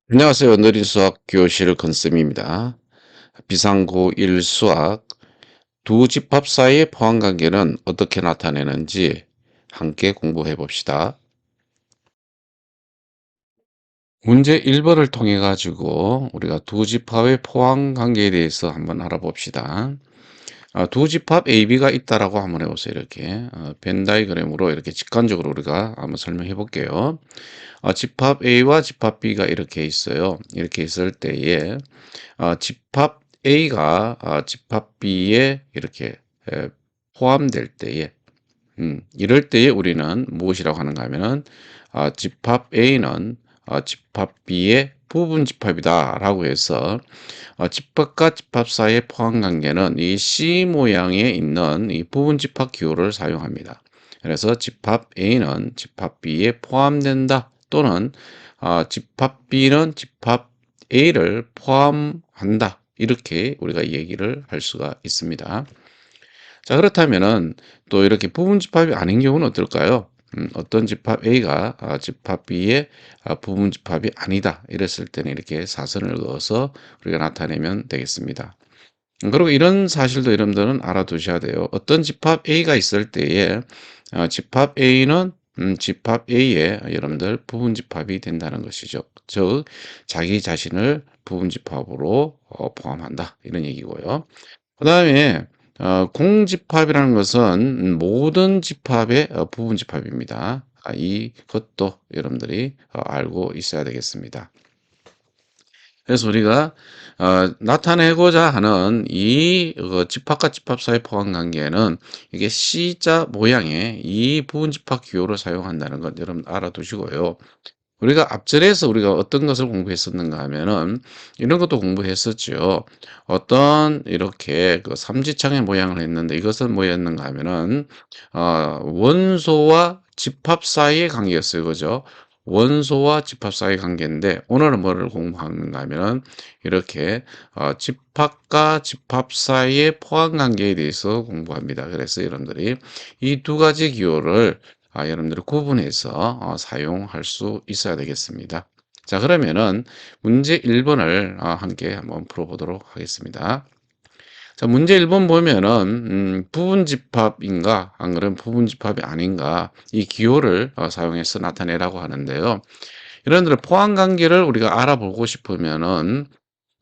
안녕하세요. 느린 수학 교실 건쌤입니다. 비상고 1 수학 두 집합 사이의 포함관계는 어떻게 나타내는지 함께 공부해 봅시다. 문제 1번을 통해 가지고 우리가 두 집합의 포함관계에 대해서 한번 알아봅시다. 두 집합 AB가 있다라고 한번 해보세요. 이렇게 벤 다이그램으로 이렇게 직관적으로 우리가 한번 설명해 볼게요. 집합 A와 집합 B가 이렇게 있어요. 이렇게 있을 때에 집합 A가 집합 B에 이렇게 에, 포함될 때에 이럴 때에 우리는 무엇이라고 하는가 하면은 집합 A는 집합 B의 부분 집합이다라고 해서 집합과 집합 사이의 포함 관계는 이 C 모양에 있는 이 부분 집합 기호를 사용합니다. 그래서 집합 A는 집합 B에 포함된다 또는 집합 B는 집합 A를 포함한다. 이렇게 우리가 얘기를 할 수가 있습니다. 자, 그렇다면은 또 이렇게 부분 집합이 아닌 경우는 어떨까요? 어떤 집합 A가 집합 B의 부분 집합이 아니다. 이랬을 때는 이렇게 사선을 그어서 우리가 나타내면 되겠습니다. 그리고 이런 사실도 여러분들은 알아두셔야 돼요. 어떤 집합 A가 있을 때에 집합 A는 집합 A의 여러분들 부분 집합이 된다는 것이죠. 즉 자기 자신을 부분 집합으로 포함한다. 이런 얘기고요. 그다음에 공집합이라는 것은 모든 집합의 부분 집합입니다. 이것도 여러분들이 알고 있어야 되겠습니다. 그래서 우리가 나타내고자 하는 이 집합과 집합 사이 포함 관계는 이게 C자 모양의 이 부분 집합 기호를 사용한다는 것 여러분 알아두시고요. 우리가 앞절에서 우리가 어떤 것을 공부했었는가 하면은 이런 것도 공부했었죠. 어떤 이렇게 그 삼지창의 모양을 했는데 이것은 뭐였는가 하면은 원소와 집합 사이의 관계였어요. 그죠? 원소와 집합 사이의 관계인데 오늘은 뭐를 공부하는가 하면은 이렇게 집합과 집합 사이의 포함 관계에 대해서 공부합니다. 그래서 여러분들이 이 두 가지 기호를 여러분들이 구분해서 사용할 수 있어야 되겠습니다. 자, 그러면은 문제 1번을 함께 한번 풀어보도록 하겠습니다. 자, 문제 1번 보면은 부분 집합인가 안 그러면 부분 집합이 아닌가 이 기호를 사용해서 나타내라고 하는데요. 여러분들의 포함 관계를 우리가 알아보고 싶으면은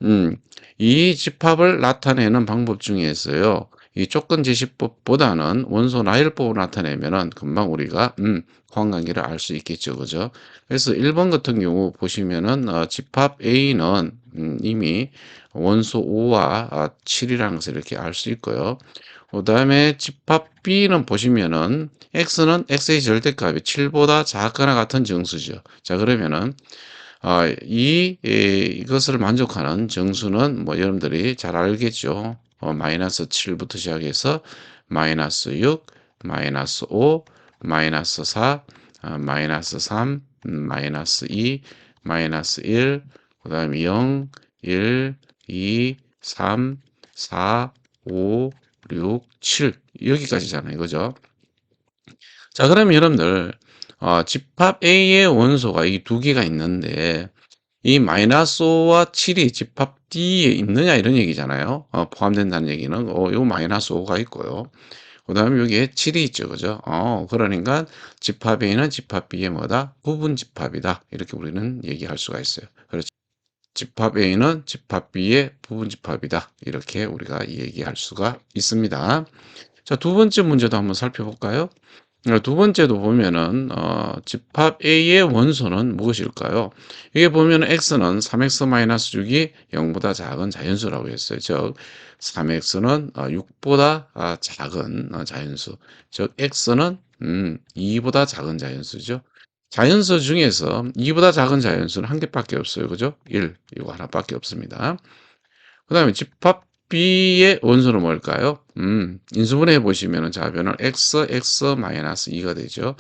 음, 이 집합을 나타내는 방법 중에서요. 이 조건 제시법보다는 원소 나열법을 나타내면은 금방 우리가 포함관계를 알 수 있겠죠. 그죠? 그래서 1번 같은 경우 보시면은 집합 A는 이미 원소 5와 7이라는 것을 이렇게 알 수 있고요. 그다음에 집합 B는 보시면은 X는 X의 절대값이 7보다 작거나 같은 정수죠. 자, 그러면은 이것을 만족하는 정수는 뭐 여러분들이 잘 알겠죠. 마이너스 7부터 시작해서 마이너스 6, 마이너스 5, 마이너스 4, 마이너스 3, 마이너스 2, 마이너스 1, 그 다음에 0, 1, 2, 3, 4, 5, 6, 7 여기까지잖아요. 그죠? 자, 그러면 여러분들 집합 A의 원소가 이 두 개가 있는데 이 마이너스 5와 7이 집합 D에 있느냐 이런 얘기잖아요. 포함된다는 얘기는 요 마이너스 5가 있고요. 그다음에 여기에 7이 있죠. 그죠? 그러니까 집합 A는 집합 B의 뭐다? 부분 집합이다. 이렇게 우리는 얘기할 수가 있어요. 그렇죠? 집합 A는 집합 B의 부분 집합이다. 이렇게 우리가 얘기할 수가 있습니다. 자, 두 번째 문제도 한번 살펴볼까요? 두 번째도 보면은 집합 A의 원소는 무엇일까요? 이게 보면 x는 3x-6이 0보다 작은 자연수라고 했어요. 즉 3x는 6보다 작은 자연수. 즉 x는 2보다 작은 자연수죠. 자연수 중에서 2보다 작은 자연수는 한 개밖에 없어요. 그죠? 1. 이거 하나밖에 없습니다. 그다음에 집합 B의 원소는 뭘까요? 인수분해 보시면은 좌변은 x 마이너스 2가 되죠.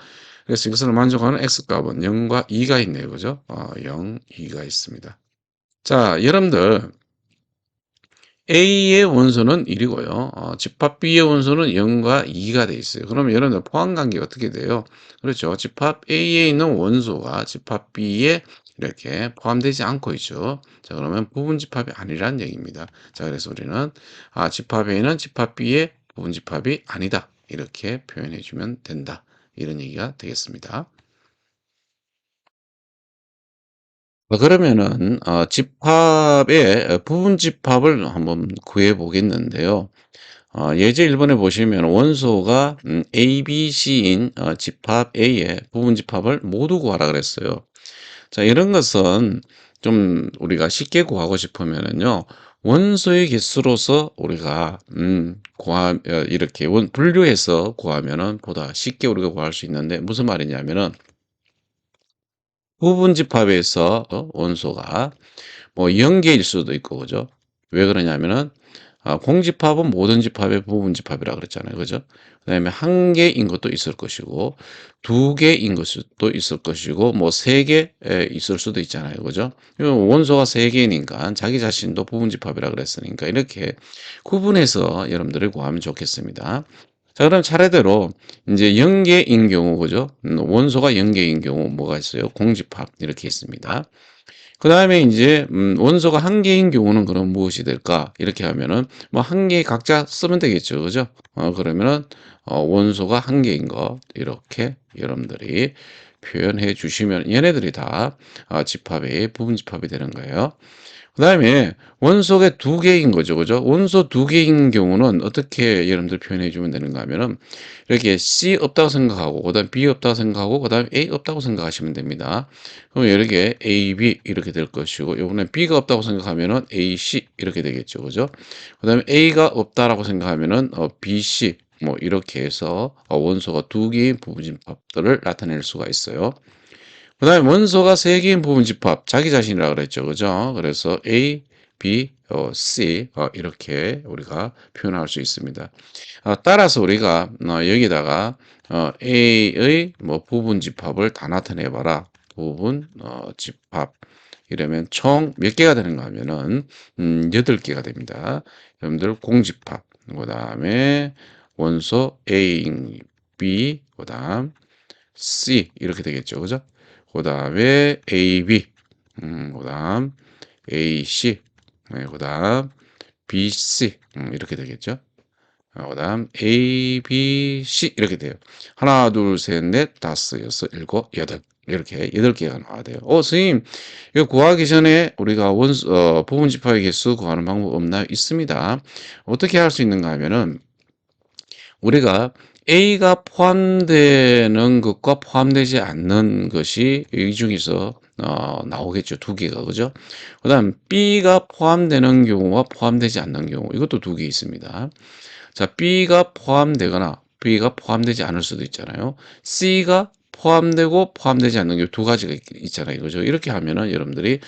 그래서 이것을 만족하는 x값은 0과 2가 있네요. 그죠? 0, 2가 있습니다. 자, 여러분들 A의 원소는 1이고요. 집합 B의 원소는 0과 2가 돼 있어요. 그러면 여러분들 포함 관계가 어떻게 돼요? 그렇죠. 집합 A에 있는 원소가 집합 B의 이렇게 포함되지 않고 있죠. 자, 그러면 부분 집합이 아니라는 얘기입니다. 자, 그래서 우리는 집합 A는 집합 B의 부분 집합이 아니다. 이렇게 표현해 주면 된다. 이런 얘기가 되겠습니다. 그러면은 집합의 부분 집합을 한번 구해 보겠는데요. 예제 1번에 보시면 원소가 A, B, C인 집합 A의 부분 집합을 모두 구하라 그랬어요. 자, 이런 것은 좀 우리가 쉽게 구하고 싶으면은요. 원소의 개수로서 우리가 이렇게 분류해서 구하면은 보다 쉽게 우리가 구할 수 있는데 무슨 말이냐면은 부분 집합에서 원소가 뭐 0개일 수도 있고 그죠? 왜 그러냐면은 공집합은 모든 집합의 부분 집합이라 그랬잖아요. 그죠? 그다음에 한 개인 것도 있을 것이고 두 개인 것도 있을 것이고 뭐 세 개 있을 수도 있잖아요. 그죠? 원소가 세 개니까 자기 자신도 부분 집합이라 그랬으니까 이렇게 구분해서 여러분들이 구하면 좋겠습니다. 자, 그럼 차례대로 이제 0개인 경우 그죠? 원소가 0개인 경우 뭐가 있어요? 공집합 이렇게 있습니다. 그다음에 이제 원소가 한 개인 경우는 그럼 무엇이 될까? 이렇게 하면은 뭐 한 개 각자 쓰면 되겠죠. 그죠? 그러면은 원소가 한 개인 거 이렇게 여러분들이 표현해 주시면 얘네들이 다 집합의 부분 집합이 되는 거예요. 그다음에 원소가 두 개인 거죠. 그죠? 원소 두 개인 경우는 어떻게 여러분들 표현해 주면 되는가 하면은 이렇게 C 없다고 생각하고 그다음에 B 없다고 생각하고 그다음에 A 없다고 생각하시면 됩니다. 그럼 이렇게 A, B 이렇게 될 것이고 요번에 B가 없다고 생각하면은 A, C 이렇게 되겠죠. 그죠? 그다음에 A가 없다라고 생각하면은 B, C 뭐 이렇게 해서 원소가 두 개인 부분집합들을 나타낼 수가 있어요. 그다음에 원소가 세 개인 부분 집합 자기 자신이라 그랬죠. 그죠? 그래서 A, B, C 이렇게 우리가 표현할 수 있습니다. 따라서 우리가 여기다가 A의 뭐 부분 집합을 다 나타내 봐라. 부분 집합 이러면 총 몇 개가 되는가 하면은 8개가 됩니다. 여러분들 공집합 그다음에 원소 A, B 그다음 C 이렇게 되겠죠. 그죠? 그다음에 AB 그다음 AC 그다음 BC 이렇게 되겠죠. 그다음 ABC 이렇게 돼요. 하나, 둘, 셋, 넷, 다섯, 여섯, 일곱, 여덟 이렇게 8개가 나와야 돼요. 선생님 이거 구하기 전에 우리가 부분 집합의 개수 구하는 방법 없나요? 있습니다. 어떻게 할 수 있는가 하면은 우리가 A가 포함되는 것과 포함되지 않는 것이 이 중에서 나오겠죠. 두 개가 그죠? 그다음 B가 포함되는 경우와 포함되지 않는 경우 이것도 두 개 있습니다. 자, B가 포함되거나 B가 포함되지 않을 수도 있잖아요. C가 포함되고 포함되지 않는 게 두 가지가 있잖아요. 그죠? 이렇게 하면은 여러분들이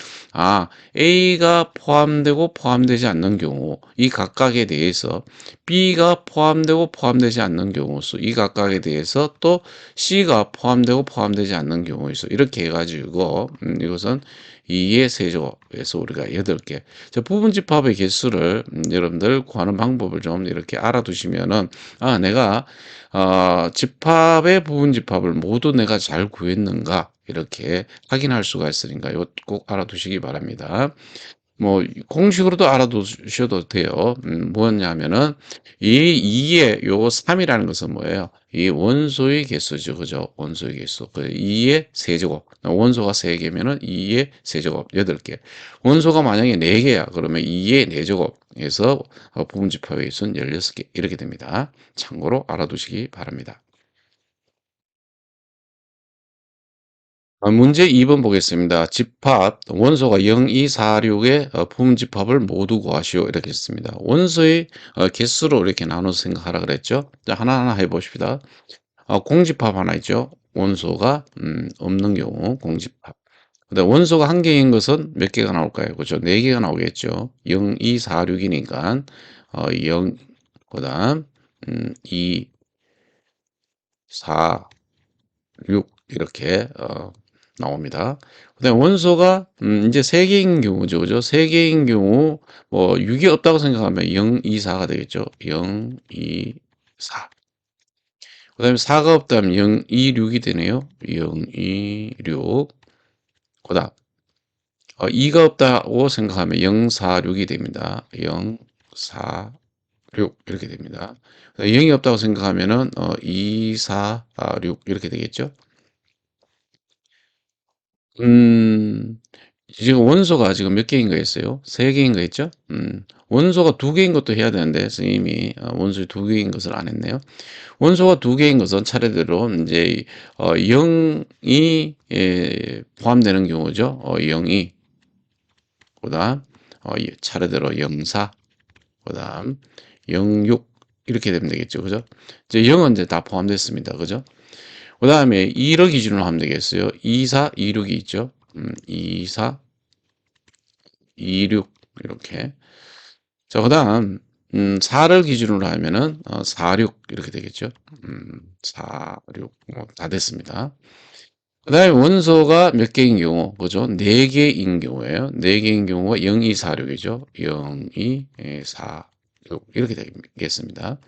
A가 포함되고 포함되지 않는 경우 이 각각에 대해서 B가 포함되고 포함되지 않는 경우 수 이 각각에 대해서 또 C가 포함되고 포함되지 않는 경우 수 이렇게 해가지고 이것은 2의 세제곱에서 우리가 8개. 자, 부분 집합의 개수를 여러분들 구하는 방법을 좀 이렇게 알아두시면은 내가 집합의 부분 집합을 모두 내가 잘 구했는가 이렇게 확인할 수가 있으니까 이것 꼭 알아두시기 바랍니다. 뭐 공식으로도 알아두셔도 돼요. 뭐냐면은 이 2의 요 3이라는 것은 뭐예요? 이 원소의 개수죠. 그죠? 원소의 개수. 그 2의 세제곱. 원소가 3개면은 2의 세제곱 8개. 원소가 만약에 4개야. 그러면 2의 4제곱에서 부분집합의 개수는 16개. 이렇게 됩니다. 참고로 알아두시기 바랍니다. 문제 2번 보겠습니다. 집합 원소가 0, 2, 4, 6의 부분 집합을 모두 구하시오 이렇게 했습니다. 원소의 개수로 이렇게 나눠서 생각하라 그랬죠. 자, 하나하나 해봅시다. 공집합 하나 있죠. 원소가 없는 경우 공집합. 그다음 원소가 한 개인 것은 몇 개가 나올까요? 그렇죠. 4개가 나오겠죠. 0, 2, 4, 6이니까 0, 그다음 2, 4, 6 이렇게 나옵니다. 그다음에 원소가 이제 3개인 경우죠. 그죠? 3개인 경우 뭐 6이 없다고 생각하면 0, 2, 4가 되겠죠. 0, 2, 4. 그다음에 4가 없다면 0, 2, 6이 되네요. 0, 2, 6. 그다음 2가 없다고 생각하면 046이 됩니다. 046 이렇게 됩니다. 0이 없다고 생각하면은 246 이렇게 되겠죠. 음, 지금 원소가 지금 몇 개인 거였어요? 세 개인 거였죠? 원소가 두 개인 것도 해야 되는데 선생님이 원소 두 개인 것을 안 했네요. 원소가 두 개인 것은 차례대로 이제 0이 포함되는 경우죠. 0이 그다음 차례대로 04 그다음 06 이렇게 되면 되겠죠. 그죠? 이제 0은 이제 다 포함됐습니다. 그죠? 그다음에 2를 기준으로 하면 되겠어요. 24, 26이 있죠. 24, 26 이렇게. 자, 그다음 4를 기준으로 하면은 46 이렇게 되겠죠. 46 다 됐습니다. 그다음에 원소가 몇 개인 경우, 그죠? 4개인 경우예요. 4개인 경우가 0246이죠. 0246 이렇게 되겠습니다.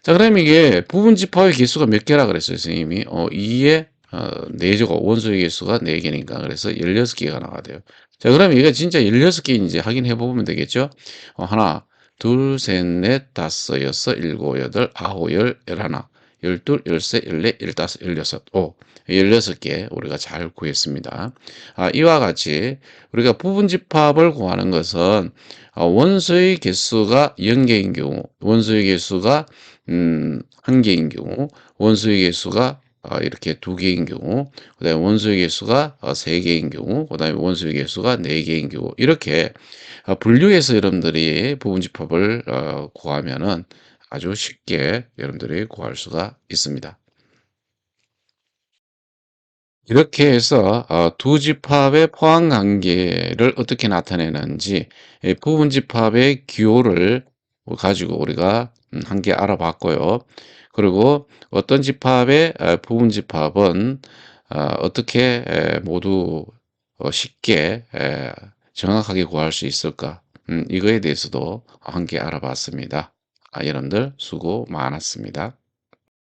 자, 그럼 이게 부분 집합의 개수가 몇 개라 그랬어요, 선생님이? 2에 4조가 원소의 개수가 4개니까 그래서 16개가 나와야 돼요. 자, 그럼 이게 진짜 16개인지 확인해 보면 되겠죠? 하나, 둘, 셋, 넷, 다섯, 여섯, 일곱, 여덟, 아홉, 열, 열하나, 열둘, 열셋, 열넷, 열다섯, 열여섯, 16개 우리가 잘 구했습니다. 이와 같이 우리가 부분 집합을 구하는 것은 원소의 개수가 0개인 경우, 원소의 개수가 1개인 경우, 원소의 개수가 이렇게 2개인 경우, 그 다음에 원소의 개수가 3개인 경우, 그 다음에 원소의 개수가 4개인 경우, 이렇게 분류해서 여러분들이 부분집합을 구하면은 아주 쉽게 여러분들이 구할 수가 있습니다. 이렇게 해서 두 집합의 포함 관계를 어떻게 나타내는지 부분 집합의 기호를 가지고 우리가 한 개 알아봤고요. 그리고 어떤 집합의 부분 집합은 어떻게 모두 쉽게 정확하게 구할 수 있을까? 이거에 대해서도 한 개 알아봤습니다. 여러분들 수고 많았습니다.